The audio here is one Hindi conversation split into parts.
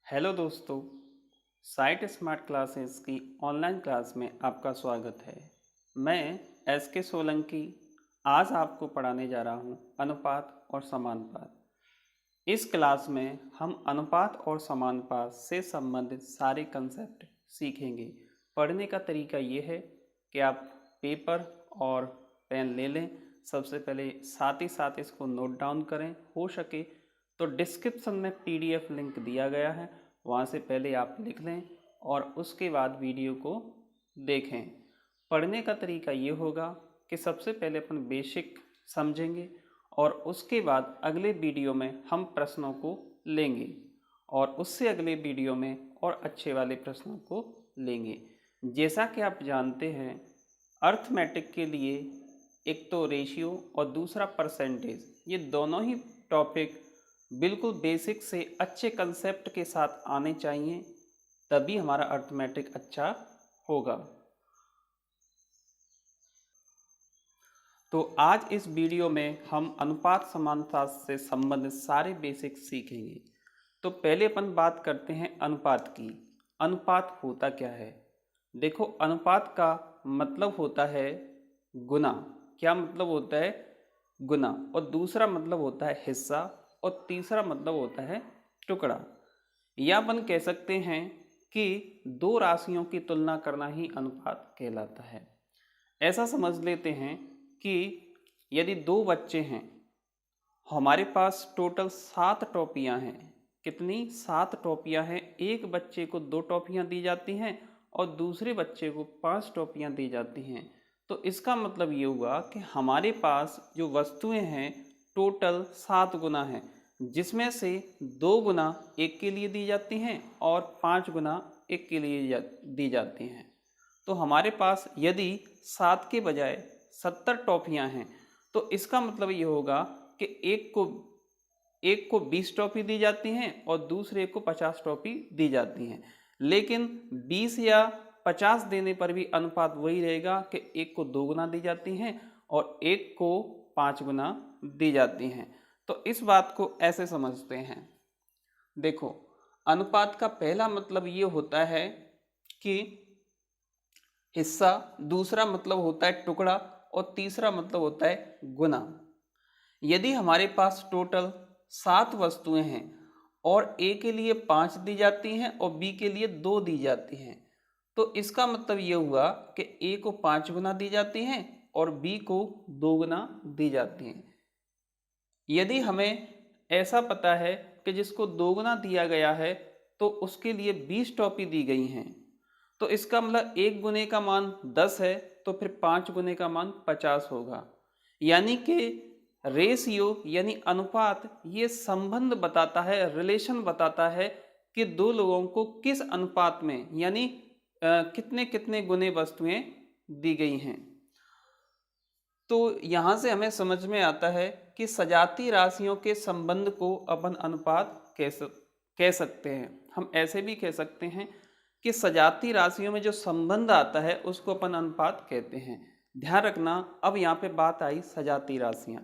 हेलो दोस्तों, साइट स्मार्ट क्लासेस की ऑनलाइन क्लास में आपका स्वागत है। मैं एस के सोलंकी आज आपको पढ़ाने जा रहा हूँ अनुपात और समानुपात। इस क्लास में हम अनुपात और समानुपात से संबंधित सारे कंसेप्ट सीखेंगे। पढ़ने का तरीका ये है कि आप पेपर और पेन ले लें। सबसे पहले साथ ही साथ इसको नोट डाउन करें। हो सके तो डिस्क्रिप्शन में पीडीएफ लिंक दिया गया है, वहाँ से पहले आप लिख लें और उसके बाद वीडियो को देखें। पढ़ने का तरीका ये होगा कि सबसे पहले अपन बेसिक समझेंगे और उसके बाद अगले वीडियो में हम प्रश्नों को लेंगे और उससे अगले वीडियो में और अच्छे वाले प्रश्नों को लेंगे। जैसा कि आप जानते हैं, अर्थमेटिक के लिए एक तो रेशियो और दूसरा परसेंटेज, ये दोनों ही टॉपिक बिल्कुल बेसिक से अच्छे कंसेप्ट के साथ आने चाहिए, तभी हमारा अर्थमेटिक अच्छा होगा। तो आज इस वीडियो में हम अनुपात समानुपात से संबंधित सारे बेसिक सीखेंगे। तो पहले अपन बात करते हैं अनुपात की। अनुपात होता क्या है? देखो, अनुपात का मतलब होता है गुना। क्या मतलब होता है? गुना। और दूसरा मतलब होता है हिस्सा और तीसरा मतलब होता है टुकड़ा। या अपन कह सकते हैं कि दो राशियों की तुलना करना ही अनुपात कहलाता है। ऐसा समझ लेते हैं कि यदि दो बच्चे हैं, हमारे पास टोटल 7 टॉपियाँ हैं। कितनी? 7 टॉपियाँ हैं। एक बच्चे को 2 टॉपियाँ दी जाती हैं और दूसरे बच्चे को 5 टॉपियाँ दी जाती हैं। तो इसका मतलब ये हुआ कि हमारे पास जो वस्तुएं हैं टोटल 7 गुना हैं, जिसमें से 2 गुना एक के लिए दी जाती हैं और 5 गुना एक के लिए दी जाती हैं। तो हमारे पास यदि 7 के बजाय 70 टॉफियाँ हैं, तो इसका मतलब ये होगा कि एक को 20 टॉफी दी जाती हैं और दूसरे को 50 टॉफी दी जाती हैं। लेकिन 20 या 50 देने पर भी अनुपात वही रहेगा कि एक को 2 गुना दी जाती हैं और एक को 5 गुना दी जाती हैं। तो इस बात को ऐसे समझते हैं। देखो, अनुपात का पहला मतलब ये होता है कि हिस्सा, दूसरा मतलब होता है टुकड़ा और तीसरा मतलब होता है गुना। यदि हमारे पास टोटल 7 वस्तुएं हैं और ए के लिए 5 दी जाती हैं और बी के लिए 2 दी जाती हैं, तो इसका मतलब ये हुआ कि ए को 5 गुना दी जाती हैं और बी को 2 गुना दी जाती हैं। यदि हमें ऐसा पता है कि जिसको 2 गुना दिया गया है तो उसके लिए 20 टॉपी दी गई हैं, तो इसका मतलब 1 गुने का मान 10 है, तो फिर 5 गुने का मान 50 होगा। यानी कि रेशियो यानी अनुपात ये संबंध बताता है, रिलेशन बताता है कि दो लोगों को किस अनुपात में यानी कितने कितने गुने वस्तुएं दी गई हैं। तो यहाँ से हमें समझ में आता है कि सजाती राशियों के संबंध को अपन अनुपात कह सकते हैं। हम ऐसे भी कह सकते हैं कि सजाती राशियों में जो संबंध आता है उसको अपन अनुपात कहते हैं। ध्यान रखना, अब यहाँ पे बात आई सजाती राशियाँ।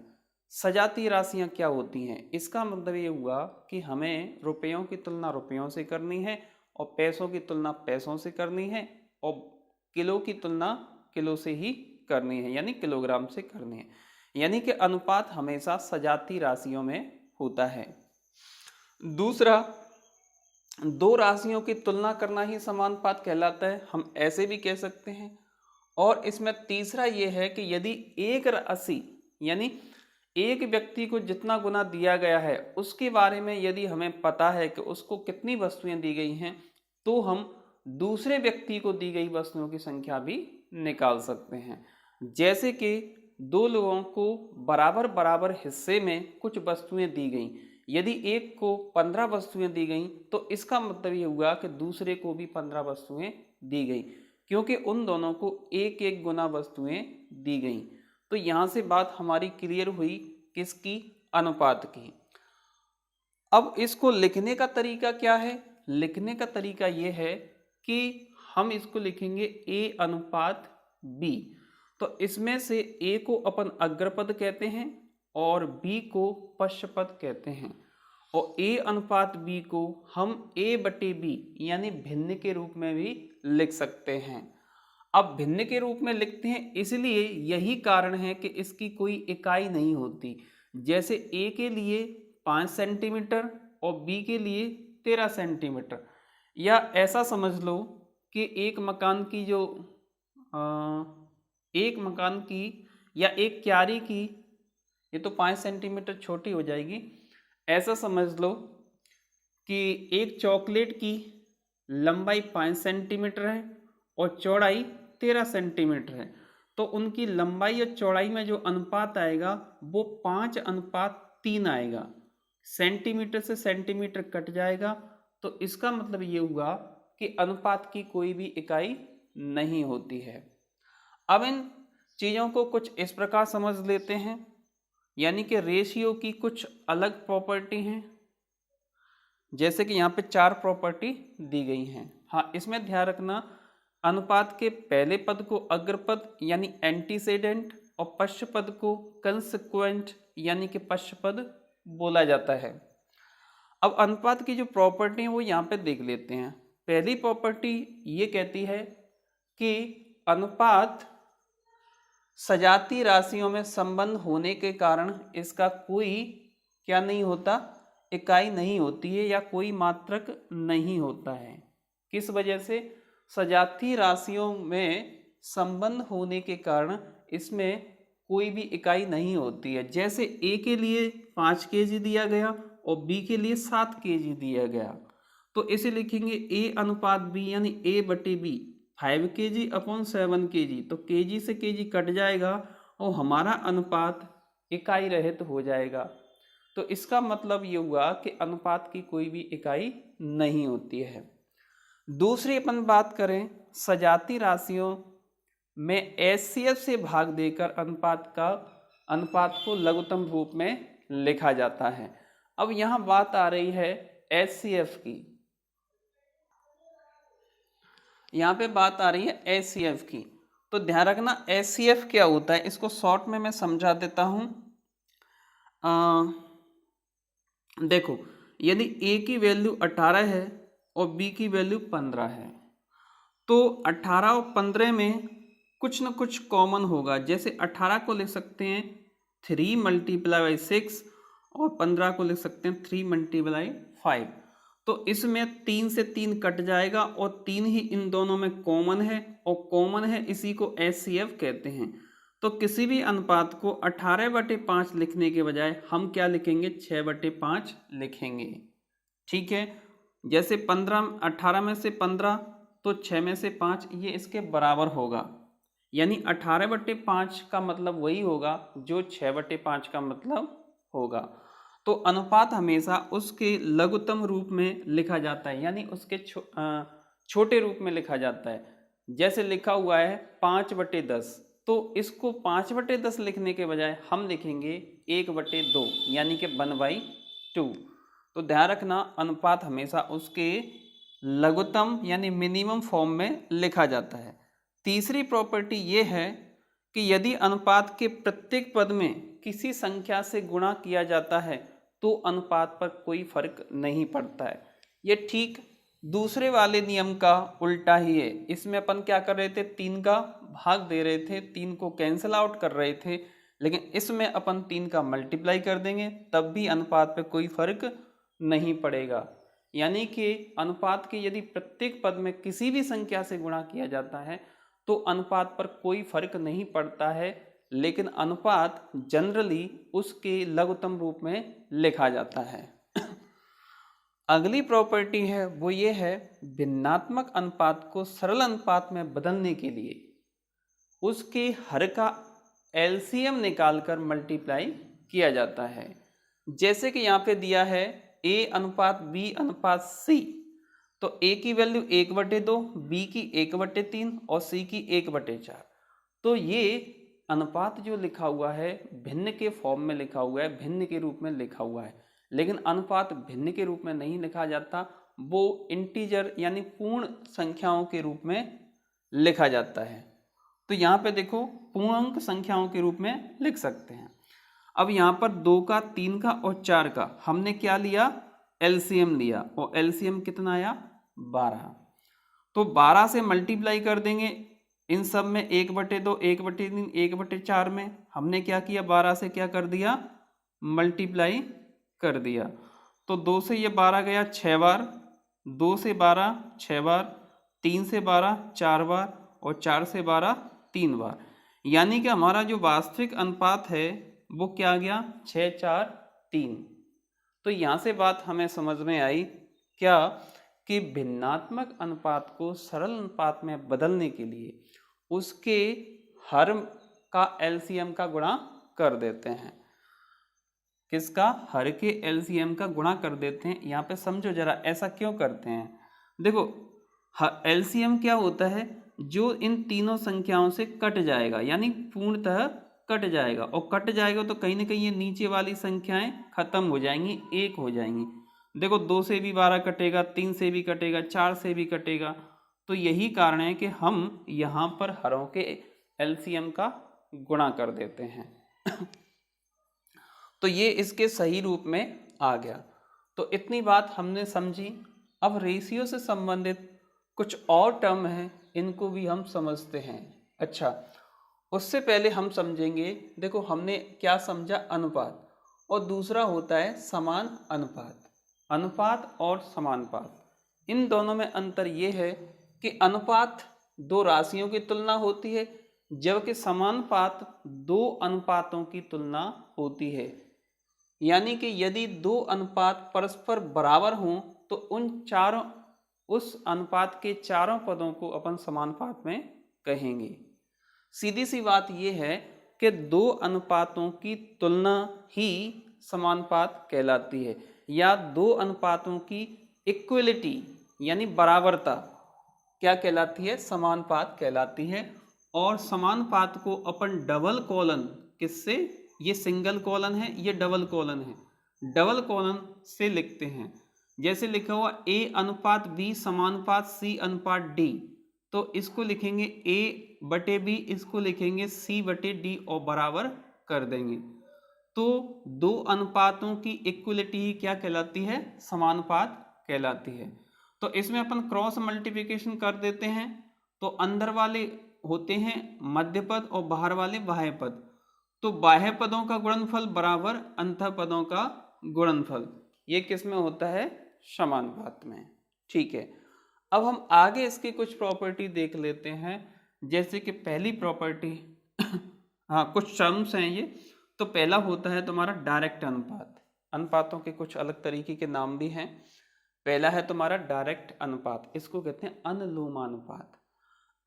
सजाती राशियाँ क्या होती हैं? इसका मतलब ये हुआ कि हमें रुपयों की तुलना रुपयों से करनी है और पैसों की तुलना पैसों से करनी है और किलो की तुलना किलो से ही करनी है, यानी किलोग्राम से करनी है। यानी कि अनुपात हमेशा सजाती राशियों में होता है। दूसरा, दो राशियों की तुलना करना ही समानुपात कहलाता है, हम ऐसे भी कह सकते हैं। और इसमें तीसरा ये है कि यदि एक राशि यानी एक व्यक्ति को जितना गुना दिया गया है उसके बारे में यदि हमें पता है कि उसको कितनी वस्तुएं दी गई हैं, तो हम दूसरे व्यक्ति को दी गई वस्तुओं की संख्या भी निकाल सकते हैं। जैसे कि दो लोगों को बराबर बराबर हिस्से में कुछ वस्तुएं दी गई, यदि एक को 15 वस्तुएं दी गई तो इसका मतलब ये हुआ कि दूसरे को भी 15 वस्तुएं दी गई, क्योंकि उन दोनों को एक एक गुना वस्तुएं दी गई। तो यहाँ से बात हमारी क्लियर हुई किसकी? अनुपात की। अब इसको लिखने का तरीका क्या है? लिखने का तरीका ये है कि हम इसको लिखेंगे A अनुपात B। तो इसमें से A को अपन अग्रपद कहते हैं और B को पश्चपद कहते हैं। और ए अनुपात बी को हम ए बटे बी यानी भिन्न के रूप में भी लिख सकते हैं। अब भिन्न के रूप में लिखते हैं इसलिए यही कारण है कि इसकी कोई इकाई नहीं होती। जैसे ए के लिए 5 सेंटीमीटर और बी के लिए 13 सेंटीमीटर, या ऐसा समझ लो कि एक मकान की या एक क्यारी की, ये तो 5 सेंटीमीटर छोटी हो जाएगी, ऐसा समझ लो कि एक चॉकलेट की लंबाई 5 सेंटीमीटर है और चौड़ाई 13 सेंटीमीटर है, तो उनकी लंबाई और चौड़ाई में जो अनुपात आएगा वो 5:3 आएगा। सेंटीमीटर से सेंटीमीटर कट जाएगा, तो इसका मतलब ये हुआ कि अनुपात की कोई भी इकाई नहीं होती है। अब इन चीज़ों को कुछ इस प्रकार समझ लेते हैं, यानी कि रेशियो की कुछ अलग प्रॉपर्टी हैं, जैसे कि यहाँ पे 4 प्रॉपर्टी दी गई हैं। हाँ, इसमें ध्यान रखना, अनुपात के पहले पद को अग्रपद यानी एंटीसेडेंट और पश्च पद को कंसिक्वेंट यानी कि पश्च पद बोला जाता है। अब अनुपात की जो प्रॉपर्टी है वो यहाँ पे देख लेते हैं। पहली प्रॉपर्टी ये कहती है कि अनुपात सजातीय राशियों में संबंध होने के कारण इसका कोई क्या नहीं होता, इकाई नहीं होती है या कोई मात्रक नहीं होता है। किस वजह से? सजातीय राशियों में संबंध होने के कारण इसमें कोई भी इकाई नहीं होती है। जैसे ए के लिए 5 kg दिया गया और बी के लिए 7 kg दिया गया, तो इसे लिखेंगे ए अनुपात बी यानी ए बटे बी 5 kg/7 kg, तो kg से kg कट जाएगा और हमारा अनुपात इकाई रहित हो जाएगा। तो इसका मतलब ये हुआ कि अनुपात की कोई भी इकाई नहीं होती है। दूसरी अपन बात करें, सजातीय राशियों में HCF से भाग देकर अनुपात को लघुत्तम रूप में लिखा जाता है। अब यहाँ बात आ रही है HCF की, यहाँ पे बात आ रही है HCF की, तो ध्यान रखना HCF क्या होता है, इसको शॉर्ट में मैं समझा देता हूँ। देखो, यदि A की वैल्यू 18 है और B की वैल्यू 15 है, तो 18 और 15 में कुछ न कुछ कॉमन होगा। जैसे 18 को लिख सकते हैं 3 × 6 और 15 को लिख सकते हैं 3 × 5, तो इसमें 3 से 3 कट जाएगा और 3 ही इन दोनों में कॉमन है, और कॉमन है इसी को HCF कहते हैं। तो किसी भी अनुपात को 18/5 लिखने के बजाय हम क्या लिखेंगे, 6/5 लिखेंगे। ठीक है, जैसे 18 में से 15 तो 6 में से 5, ये इसके बराबर होगा, यानी 18/5 का मतलब वही होगा जो 6/5 का मतलब होगा। तो अनुपात हमेशा उसके लघुत्तम रूप में लिखा जाता है, यानी उसके छोटे रूप में लिखा जाता है। जैसे लिखा हुआ है 5/10, तो इसको 5/10 लिखने के बजाय हम लिखेंगे 1/2 यानी कि 1/2। तो ध्यान रखना, अनुपात हमेशा उसके लघुत्तम यानी मिनिमम फॉर्म में लिखा जाता है। तीसरी प्रॉपर्टी ये है कि यदि अनुपात के प्रत्येक पद में किसी संख्या से गुणा किया जाता है तो अनुपात पर कोई फर्क नहीं पड़ता है। ये ठीक दूसरे वाले नियम का उल्टा ही है। इसमें अपन क्या कर रहे थे, 3 का भाग दे रहे थे, 3 को कैंसिल आउट कर रहे थे, लेकिन इसमें अपन 3 का मल्टीप्लाई कर देंगे तब भी अनुपात पर कोई फर्क नहीं पड़ेगा। यानी कि अनुपात के यदि प्रत्येक पद में किसी भी संख्या से गुणा किया जाता है तो अनुपात पर कोई फर्क नहीं पड़ता है, लेकिन अनुपात जनरली उसके लघुत्तम रूप में लिखा जाता है। अगली प्रॉपर्टी है वो ये है, भिन्नात्मक अनुपात को सरल अनुपात में बदलने के लिए उसके हर का LCM निकालकर मल्टीप्लाई किया जाता है। जैसे कि यहाँ पे दिया है A अनुपात B अनुपात C, तो A की वैल्यू 1/2, B की 1/3 और C की 1/4। तो ये अनुपात जो लिखा हुआ है भिन्न के फॉर्म में लिखा हुआ है, भिन्न के रूप में लिखा हुआ है, लेकिन अनुपात भिन्न के रूप में नहीं लिखा जाता, वो इंटीजर यानी पूर्ण संख्याओं के रूप में लिखा जाता है। तो यहाँ पे देखो पूर्णांक संख्याओं के रूप में लिख सकते हैं। अब यहाँ पर 2 का, 3 का और 4 का हमने क्या लिया, एलसीएम लिया, और एलसीएम कितना आया, 12। तो 12 से मल्टीप्लाई कर देंगे इन सब में, 1/2, 1/3, 1/4 में हमने क्या किया, 12 से क्या कर दिया, मल्टीप्लाई कर दिया। तो 2 से ये 12 गया 6 बार, 2 से 12 6 बार, 3 से 12 4 बार, और 4 से 12 3 बार। यानी कि हमारा जो वास्तविक अनुपात है वो क्या आ गया, 6 4 3। तो यहाँ से बात हमें समझ में आई क्या, कि भिन्नात्मक अनुपात को सरल अनुपात में बदलने के लिए उसके हर का एलसीएम का गुणा कर देते हैं। किसका, हर के एलसीएम का गुणा कर देते हैं। यहाँ पे समझो जरा ऐसा क्यों करते हैं। देखो एलसीएम क्या होता है, जो इन तीनों संख्याओं से कट जाएगा, यानी पूर्णतः कट जाएगा, और कट जाएगा तो कहीं ना कहीं ये नीचे वाली संख्याएं खत्म हो जाएंगी, एक हो जाएंगी। देखो 2 से भी 12 कटेगा, 3 से भी कटेगा, 4 से भी कटेगा। तो यही कारण है कि हम यहाँ पर हरों के एलसीएम का गुणा कर देते हैं। तो ये इसके सही रूप में आ गया। तो इतनी बात हमने समझी। अब रेशियो से संबंधित कुछ और टर्म हैं, इनको भी हम समझते हैं। अच्छा, उससे पहले हम समझेंगे, देखो हमने क्या समझा, अनुपात, और दूसरा होता है समान अनुपात। अनुपात और समानुपात, इन दोनों में अंतर ये है कि अनुपात 2 राशियों की तुलना होती है, जबकि समानुपात 2 अनुपातों की तुलना होती है। यानी कि यदि 2 अनुपात परस्पर बराबर हों तो उस अनुपात के चारों पदों को अपन समानुपात में कहेंगे। सीधी सी बात यह है कि 2 अनुपातों की तुलना ही समानुपात कहलाती है, या 2 अनुपातों की इक्वलिटी यानी बराबरता क्या कहलाती है, समानुपात कहलाती है। और समानुपात को अपन डबल कॉलन, किससे, ये सिंगल कॉलन है, ये डबल कॉलन है, डबल कॉलन से लिखते हैं। जैसे लिखा हुआ A/B समानुपात C/D, तो इसको लिखेंगे A/B, इसको लिखेंगे C/D और बराबर कर देंगे। तो 2 अनुपातों की इक्वलिटी ही क्या कहलाती है, समानुपात कहलाती है। तो इसमें अपन क्रॉस मल्टीप्लिकेशन कर देते हैं, तो अंदर वाले होते हैं मध्य पद और बाहर वाले बाह्य पद। तो बाह्य पदों का गुणनफल बराबर अंतः पदों का गुणनफल, ये किस में होता है, समानुपात में। ठीक है, अब हम आगे इसकी कुछ प्रॉपर्टी देख लेते हैं। जैसे कि पहली प्रॉपर्टी हाँ, कुछ टर्म्स हैं ये। तो पहला होता है तुम्हारा डायरेक्ट अनुपात। अनुपातों के कुछ अलग तरीके के नाम भी हैं। पहला है तुम्हारा डायरेक्ट अनुपात, इसको कहते हैं अनुलोमानुपात।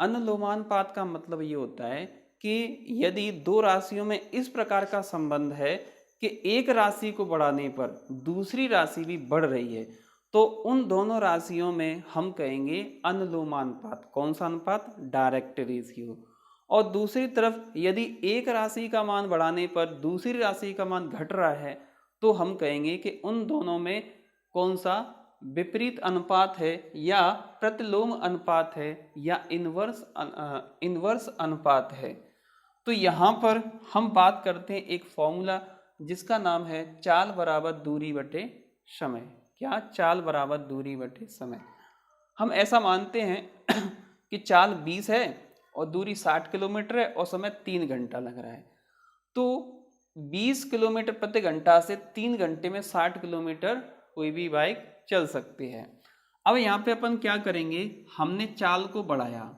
अनुलोमानुपात का मतलब ये होता है कि यदि 2 राशियों में इस प्रकार का संबंध है कि एक राशि को बढ़ाने पर दूसरी राशि भी बढ़ रही है, तो उन दोनों राशियों में हम कहेंगे अनुलोमानुपात। कौन सा अनुपात, डायरेक्ट रेशियो। और दूसरी तरफ यदि एक राशि का मान बढ़ाने पर दूसरी राशि का मान घट रहा है, तो हम कहेंगे कि उन दोनों में कौन सा विपरीत अनुपात है, या प्रतिलोम अनुपात है, या इनवर्स अनुपात है। तो यहाँ पर हम बात करते हैं एक फॉर्मूला जिसका नाम है चाल बराबर दूरी बटे समय। क्या, चाल बराबर दूरी बटे समय। हम ऐसा मानते हैं कि चाल 20 है और दूरी 60 किलोमीटर है और समय 3 घंटा लग रहा है। तो 20 किलोमीटर प्रति घंटा से 3 घंटे में 60 किलोमीटर कोई भी बाइक चल सकती है। अब यहाँ पे अपन क्या करेंगे, हमने चाल को बढ़ाया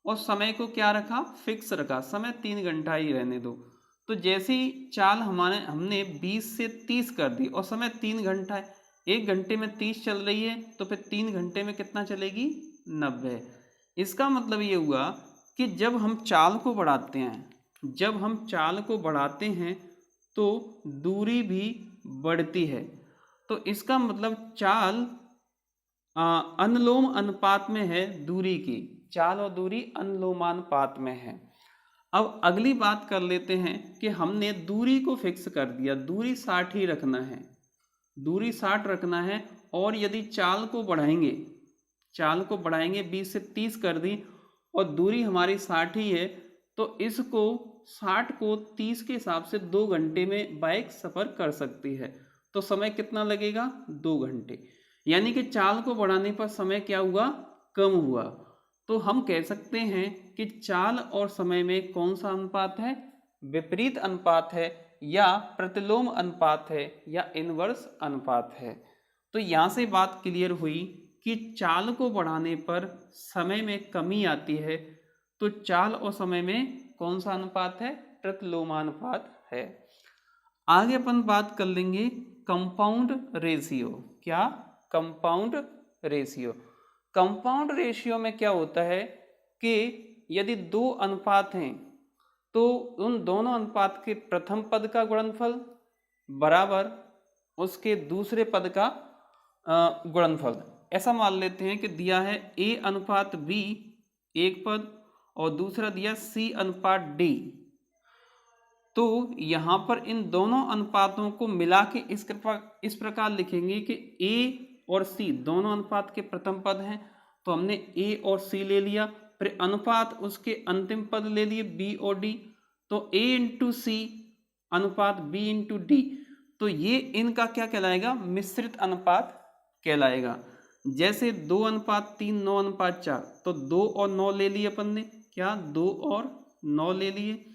और समय को क्या रखा, फिक्स रखा, समय 3 घंटा ही रहने दो। तो जैसे ही चाल हमने 20 से 30 कर दी और समय 3 घंटा है, 1 घंटे में 30 चल रही है, तो फिर 3 घंटे में कितना चलेगी, 90। इसका मतलब ये हुआ कि जब हम चाल को बढ़ाते हैं तो दूरी भी बढ़ती है। तो इसका मतलब चाल अनुलोम अनुपात में है दूरी की, चाल और दूरी अनुलोमानुपात में है। अब अगली बात कर लेते हैं कि हमने दूरी को फिक्स कर दिया, दूरी 60 ही रखना है, दूरी 60 रखना है। और यदि चाल को बढ़ाएंगे 20 से 30 कर दी और दूरी हमारी 60 ही है, तो इसको 60 को 30 के हिसाब से 2 घंटे में बाइक सफ़र कर सकती है। तो समय कितना लगेगा? 2 घंटे। यानी कि चाल को बढ़ाने पर समय क्या हुआ? कम हुआ। तो हम कह सकते हैं कि चाल और समय में कौन सा अनुपात है? विपरीत अनुपात है, या प्रतिलोम अनुपात है, या इनवर्स अनुपात है। तो यहाँ से बात क्लियर हुई कि चाल को बढ़ाने पर समय में कमी आती है। तो चाल और समय में कौन सा अनुपात है? प्रतिलोमानुपात है। आगे अपन बात कर लेंगे कंपाउंड रेशियो। क्या? Compound ratio. कंपाउंड रेशियो में क्या होता है कि यदि 2 अनुपात हैं तो उन दोनों अनुपात के प्रथम पद का गुणनफल बराबर उसके दूसरे पद का गुणनफल। ऐसा मान लेते हैं कि दिया है A अनुपात B एक पद और दूसरा दिया C अनुपात D। तो यहाँ पर इन दोनों अनुपातों को मिला के इस प्रकार लिखेंगे कि A और C दोनों अनुपात के प्रथम पद हैं, तो हमने A और C ले लिया, फिर अनुपात उसके अंतिम पद ले लिए B और D। तो A इंटू C अनुपात B इंटू D, तो ये इनका क्या कहलाएगा? मिश्रित अनुपात कहलाएगा। जैसे 2 अनुपात 3 9 अनुपात 4, तो 2 और 9 ले लिए अपन ने। क्या? 2 और 9 ले लिए,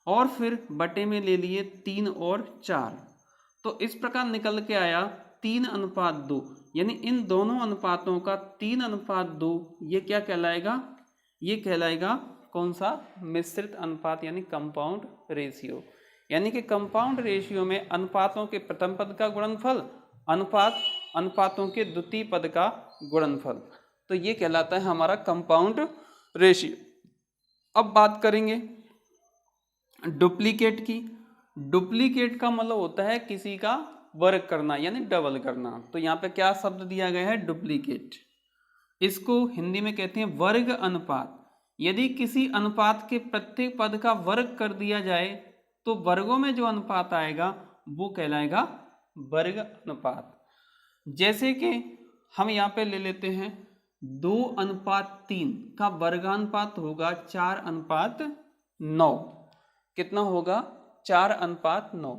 और फिर बटे में ले लिए 3 और 4। तो इस प्रकार निकल के आया 3 अनुपात 2। यानी इन दोनों अनुपातों का 3 अनुपात 2 ये क्या कहलाएगा? ये कहलाएगा कौन सा? मिश्रित अनुपात, यानी कंपाउंड रेशियो। यानी कि कंपाउंड रेशियो में अनुपातों के प्रथम पद का गुणनफल अनुपातों के द्वितीय पद का गुणनफल, तो ये कहलाता है हमारा कंपाउंड रेशियो। अब बात करेंगे डुप्लीकेट की। डुप्लीकेट का मतलब होता है किसी का वर्ग करना, यानी डबल करना। तो यहाँ पे क्या शब्द दिया गया है? डुप्लीकेट। इसको हिंदी में कहते हैं वर्ग अनुपात। यदि किसी अनुपात के प्रत्येक पद का वर्ग कर दिया जाए तो वर्गों में जो अनुपात आएगा वो कहलाएगा वर्ग अनुपात। जैसे कि हम यहाँ पे ले लेते हैं 2 अनुपात 3 का वर्गानुपात होगा 4 अनुपात 9। कितना होगा? 4 अनुपात 9।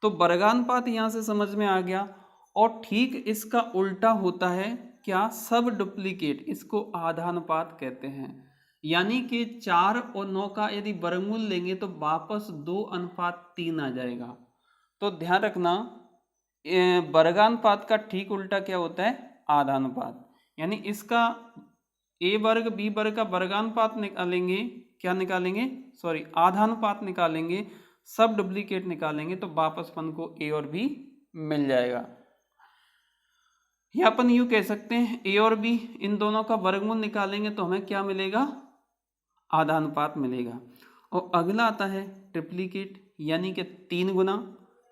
तो वर्गानुपात यहाँ से समझ में आ गया। और ठीक इसका उल्टा होता है क्या? सब डुप्लीकेट। इसको आधानुपात कहते हैं। यानी कि 4 और 9 का यदि वर्गमूल लेंगे तो वापस 2 अनुपात 3 आ जाएगा। तो ध्यान रखना, वर्गानुपात का ठीक उल्टा क्या होता है? आधानुपात। यानी इसका a वर्ग b वर्ग का वर्गानुपात निकालेंगे, क्या निकालेंगे? सॉरी, आधानुपात निकालेंगे, सब डुप्लीकेट निकालेंगे तो वापस अपन को a और b मिल जाएगा। या अपन यूँ कह सकते हैं a और b इन दोनों का वर्गमूल निकालेंगे तो हमें क्या मिलेगा? आधानुपात मिलेगा। और अगला आता है ट्रिप्लीकेट, यानी कि 3 गुना,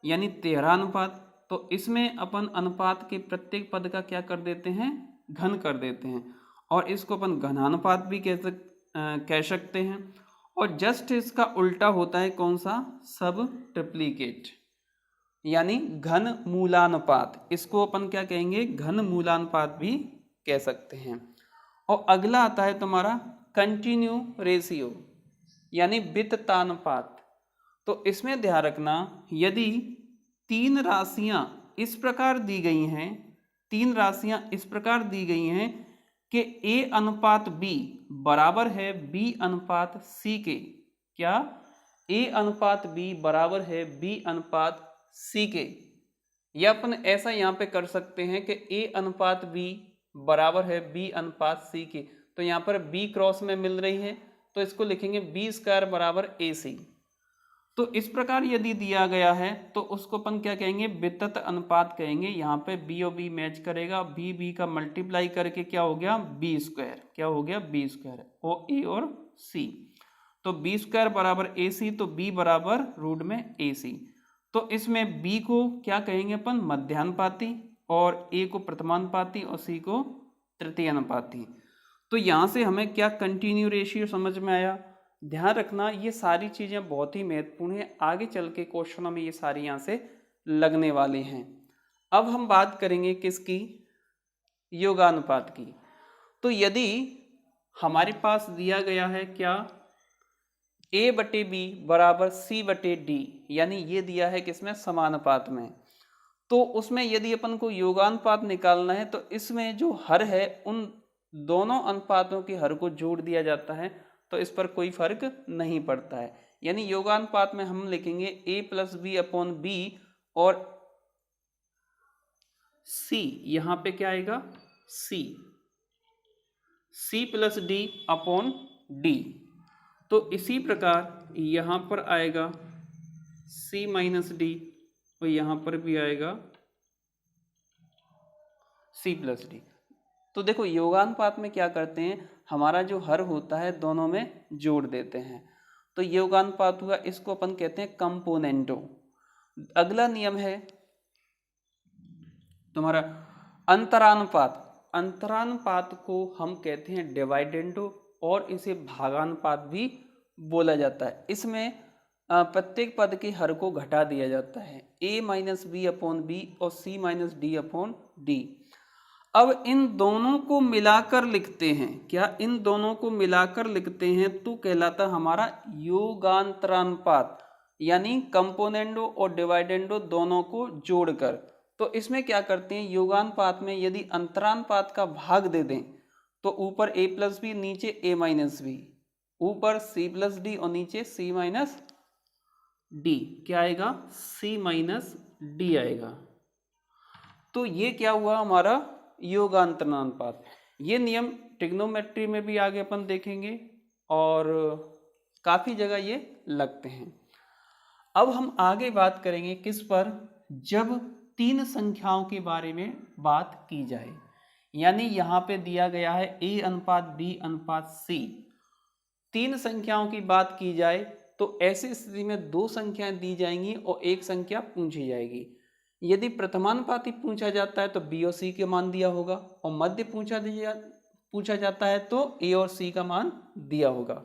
यानी 13 अनुपात। तो इसमें अपन अनुपात के प्रत्येक पद का क्या कर देते हैं? घन कर देते हैं, और इसको अपन घनानुपात भी कह सकते हैं। और जस्ट इसका उल्टा होता है कौन सा? सब ट्रिप्लीकेट, यानी घन मूलानुपात। इसको अपन क्या कहेंगे? घन मूलानुपात भी कह सकते हैं। और अगला आता है तुम्हारा कंटिन्यू रेशियो, यानी विततानुपात। तो इसमें ध्यान रखना, यदि 3 राशियां इस प्रकार दी गई हैं, 3 राशियां इस प्रकार दी गई हैं कि A अनुपात B बराबर है B अनुपात C के। क्या? A अनुपात B बराबर है B अनुपात C के। या अपन ऐसा यहाँ पे कर सकते हैं कि A अनुपात B बराबर है B अनुपात C के। तो यहाँ पर B क्रॉस में मिल रही है, तो इसको लिखेंगे B स्क्वायर बराबर AC। तो इस प्रकार यदि दिया गया है तो उसको अपन क्या कहेंगे? वितत अनुपात कहेंगे। यहाँ पे B और B मैच करेगा, B का मल्टीप्लाई करके क्या हो गया? B square. क्या हो गया? B square. और A और C, तो B स्क्वायर बराबर AC, तो B बराबर रूट में AC। तो इसमें B को क्या कहेंगे अपन? मध्यानुपाती, और A को प्रथमानुपाती, और C को तृतीयानुपाती। तो यहाँ से हमें क्या कंटिन्यू रेशियो समझ में आया। ध्यान रखना, ये सारी चीज़ें बहुत ही महत्वपूर्ण है, आगे चल के क्वेश्चनों में ये सारी यहाँ से लगने वाले हैं। अब हम बात करेंगे किसकी? योगानुपात की। तो यदि हमारे पास दिया गया है क्या? A बटे बी बराबर C बटे डी, यानी ये दिया है किसमें, समानुपात में। तो उसमें यदि अपन को योगानुपात निकालना है तो इसमें जो हर है उन दोनों अनुपातों के हर को जोड़ दिया जाता है, तो इस पर कोई फर्क नहीं पड़ता है। यानी योगानुपात में हम लिखेंगे a plus B upon B और c, यहां पे क्या आएगा c plus D upon D. तो इसी प्रकार यहां पर आएगा c माइनस डी और यहां पर भी आएगा c प्लस डी। तो देखो योगानुपात में क्या करते हैं, हमारा जो हर होता है दोनों में जोड़ देते हैं, तो योगानुपात हुआ, इसको अपन कहते हैं कंपोनेंटो। अगला नियम है तुम्हारा अंतरानुपात। अंतरानुपात को हम कहते हैं डिवाइडेंडो और इसे भागानुपात भी बोला जाता है। इसमें प्रत्येक पद के हर को घटा दिया जाता है, a minus B upon B और c minus D upon D. अब इन दोनों को मिलाकर लिखते हैं, क्या इन दोनों को मिलाकर लिखते हैं तो कहलाता हमारा योगांतरानुपात, यानी कंपोनेंडो और डिवाइडेंडो दोनों को जोड़कर। तो इसमें क्या करते हैं, योगानुपात में यदि अंतरानुपात का भाग दे दें तो ऊपर a प्लस बी, नीचे a माइनस बी, ऊपर c प्लस डी और नीचे c माइनस डी। क्या आएगा, c माइनस डी आएगा। तो ये क्या हुआ हमारा योगांतरानुपात। ये नियम ट्रिग्नोमेट्री में भी आगे अपन देखेंगे और काफी जगह ये लगते हैं। अब हम आगे बात करेंगे किस पर, जब तीन संख्याओं के बारे में बात की जाए। यानी यहाँ पे दिया गया है a अनुपात b अनुपात c, तीन संख्याओं की बात की जाए तो ऐसी स्थिति में दो संख्याएं दी जाएंगी और एक संख्या पूछी जाएगी। यदि प्रथमानुपाती पूछा जाता है तो b और c के मान दिया होगा, और मध्य पूछा जाता है तो a और c का मान दिया होगा,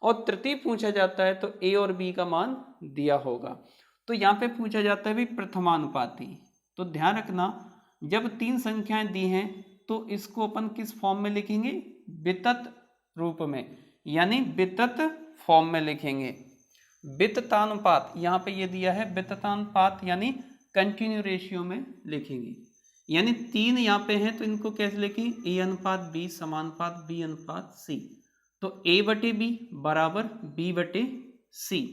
और तृतीय पूछा जाता है तो a और b का मान दिया होगा। तो यहाँ पे पूछा जाता है भी प्रथमानुपाती। तो ध्यान रखना, जब तीन संख्याएं दी हैं तो इसको अपन किस फॉर्म में लिखेंगे, वितत रूप में, यानी वितत फॉर्म में लिखेंगे। विततानुपात, यहाँ पे ये दिया है विततानुपात, यानी कंटिन्यू रेशियो में लिखेंगे। यानी तीन यहाँ पे हैं तो इनको कैसे लिखें, a अनुपात b समानुपात b अनुपात c। तो a बटे b बराबर b बटे c।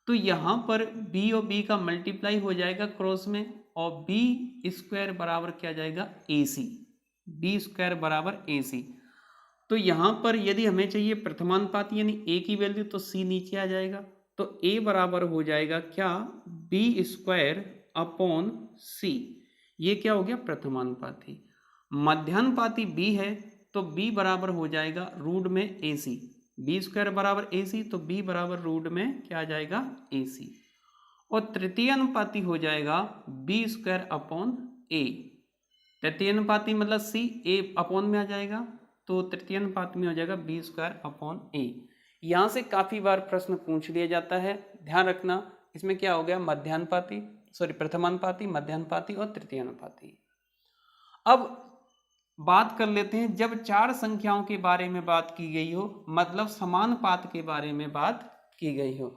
तो यहाँ पर b और b का मल्टीप्लाई हो जाएगा क्रॉस में, और b स्क्वायर बराबर क्या जाएगा, ac, b स्क्वायर बराबर ac। तो यहाँ पर यदि हमें चाहिए प्रथमानुपात यानी a की वैल्यू, तो c नीचे आ जाएगा, तो a बराबर हो जाएगा क्या, b स्क्वायर अपॉन c। ये क्या हो गया, प्रथमानुपाती। मध्यानुपाती b है तो b बराबर हो जाएगा रूट में ac, b स्क्वायर बराबर ac, तो b बराबर रूट में क्या आ जाएगा, ac। और तृतीय अनुपाती हो जाएगा b स्क्वायर अपॉन a। तृतीय अनुपाती मतलब c, a अपॉन में आ जाएगा, तो तृतीय अनुपात में हो जाएगा b स्क्वायर अपॉन a। यहाँ से काफी बार प्रश्न पूछ लिया जाता है, ध्यान रखना। इसमें क्या हो गया, मध्यानुपाती, प्रथमानुपाती, मध्यानुपाती और तृतीय अनुपाती। अब बात कर लेते हैं जब चार संख्याओं के बारे में बात की गई हो, मतलब समानुपात के बारे में बात की गई हो,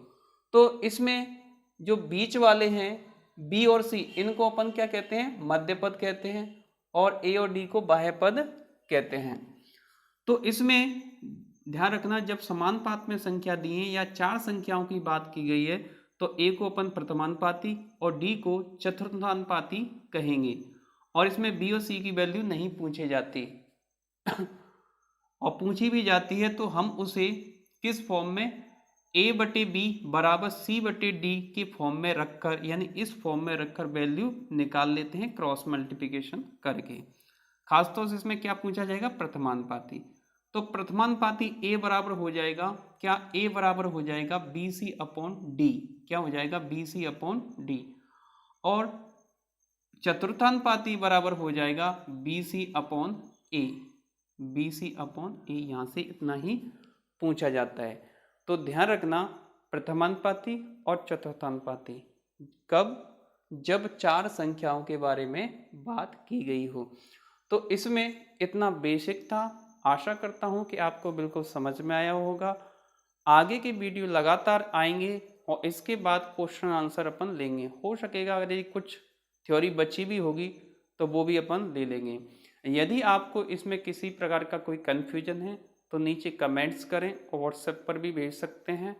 तो इसमें जो बीच वाले हैं b और c, इनको अपन क्या कहते हैं, मध्य पद कहते हैं, और a और d को बाह्य पद कहते हैं। तो इसमें ध्यान रखना, जब समानुपात में संख्या दी है या चार संख्याओं की बात की गई है तो a को अपन प्रथमानुपाती और d को चतुर्थानुपाती कहेंगे, और इसमें b और c की वैल्यू नहीं पूछी जाती और पूछी भी जाती है तो हम उसे किस फॉर्म में, a बटे b बराबर c बटे d के फॉर्म में रखकर, यानी इस फॉर्म में रखकर वैल्यू निकाल लेते हैं क्रॉस मल्टीप्लिकेशन करके। खासतौर से इसमें क्या पूछा जाएगा, प्रथमानुपाती। तो प्रथमानुपाती a बराबर हो जाएगा क्या, a बराबर हो जाएगा bc अपॉन d, क्या हो जाएगा, bc अपॉन d। और चतुर्थानुपाती बराबर हो जाएगा bc upon a, bc upon a। यहाँ से इतना ही पूछा जाता है। तो ध्यान रखना, प्रथमानुपाती और चतुर्थानुपाती कब, जब चार संख्याओं के बारे में बात की गई हो। तो इसमें इतना बेसिक था, आशा करता हूं कि आपको बिल्कुल समझ में आया होगा। आगे के वीडियो लगातार आएंगे और इसके बाद क्वेश्चन आंसर अपन लेंगे। हो सकेगा अगर ये कुछ थ्योरी बची भी होगी तो वो भी अपन ले लेंगे। यदि आपको इसमें किसी प्रकार का कोई कन्फ्यूजन है तो नीचे कमेंट्स करें और व्हाट्सएप पर भी भेज सकते हैं,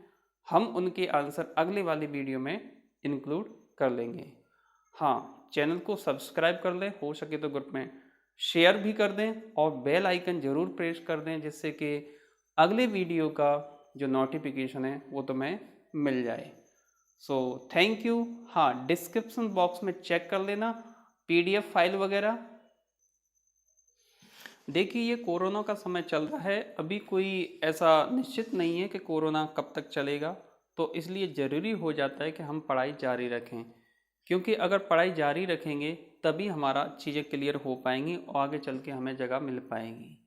हम उनके आंसर अगले वाली वीडियो में इंक्लूड कर लेंगे। हाँ, चैनल को सब्सक्राइब कर लें, हो सके तो ग्रुप में शेयर भी कर दें और बेल आइकन ज़रूर प्रेस कर दें, जिससे कि अगले वीडियो का जो नोटिफिकेशन है वो तुम्हें मिल जाए। So thank you. हाँ, डिस्क्रिप्शन बॉक्स में चेक कर लेना PDF फाइल वगैरह। देखिए, ये कोरोना का समय चल रहा है, अभी कोई ऐसा निश्चित नहीं है कि कोरोना कब तक चलेगा, तो इसलिए ज़रूरी हो जाता है कि हम पढ़ाई जारी रखें, क्योंकि अगर पढ़ाई जारी रखेंगे तभी हमारा चीज़ें क्लियर हो पाएंगी और आगे चल के हमें जगह मिल पाएगी।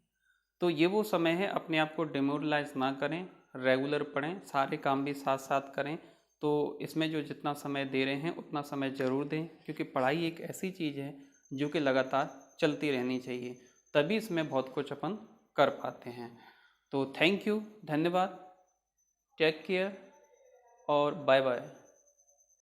तो ये वो समय है, अपने आप को डिमोरलाइज ना करें, रेगुलर पढ़ें, सारे काम भी साथ साथ करें। तो इसमें जो जितना समय दे रहे हैं उतना समय ज़रूर दें, क्योंकि पढ़ाई एक ऐसी चीज़ है जो कि लगातार चलती रहनी चाहिए, तभी इसमें बहुत कुछ अपन कर पाते हैं। तो थैंक यू, धन्यवाद, टेक केयर और बाय बाय।